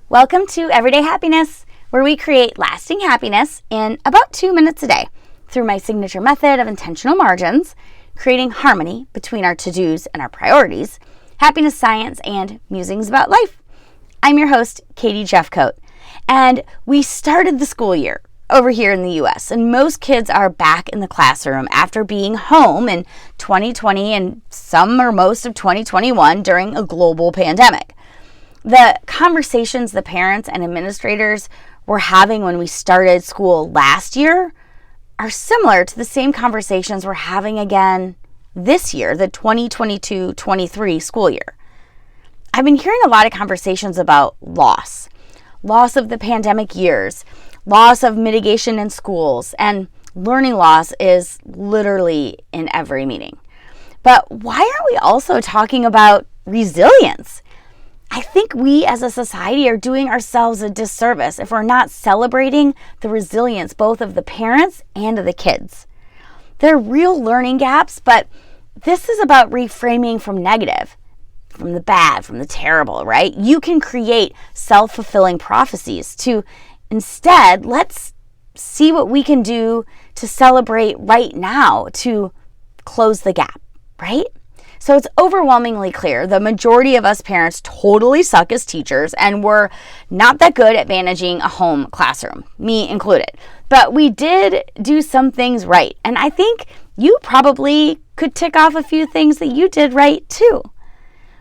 Welcome to Everyday Happiness, where we create lasting happiness in about 2 minutes a day through my signature method of intentional margins, creating harmony between our to-dos and our priorities, happiness science, and musings about life. I'm your host, Katie Jeffcoat, and we started the school year over here in the U.S., and most kids are back in the classroom after being home in 2020 and some or most of 2021 during a global pandemic. The conversations the parents and administrators were having when we started school last year are similar to the same conversations we're having again this year, the 2022-23 school year. I've been hearing a lot of conversations about loss of the pandemic years, loss of mitigation in schools, and learning loss is literally in every meeting. But why aren't we also talking about resilience? I think we as a society are doing ourselves a disservice if we're not celebrating the resilience both of the parents and of the kids. There are real learning gaps, but this is about reframing from negative, from the bad, from the terrible, right? You can create self-fulfilling prophecies to instead, let's see what we can do to celebrate right now to close the gap, right? So it's overwhelmingly clear the majority of us parents totally suck as teachers, and we're not that good at managing a home classroom, me included. But we did do some things right, and I think you probably could tick off a few things that you did right too.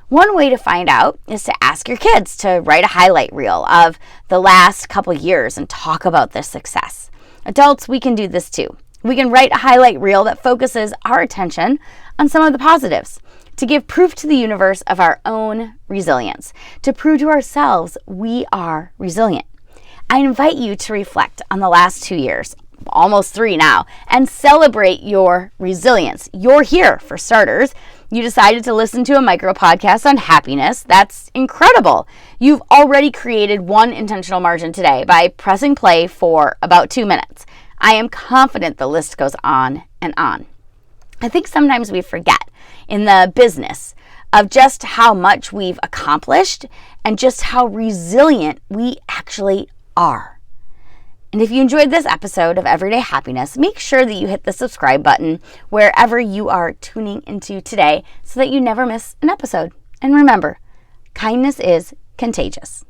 One way to find out is to ask your kids to write a highlight reel of the last couple years and talk about their success. Adults, we can do this too. We can write a highlight reel that focuses our attention on some of the positives, to give proof to the universe of our own resilience, to prove to ourselves we are resilient. I invite you to reflect on the last 2 years, almost 3 now, and celebrate your resilience. You're here, for starters. You decided to listen to a micro podcast on happiness. That's incredible. You've already created one intentional margin today by pressing play for about 2 minutes. I am confident the list goes on and on. I think sometimes we forget in the business of just how much we've accomplished and just how resilient we actually are. And if you enjoyed this episode of Everyday Happiness, make sure that you hit the subscribe button wherever you are tuning into today so that you never miss an episode. And remember, kindness is contagious.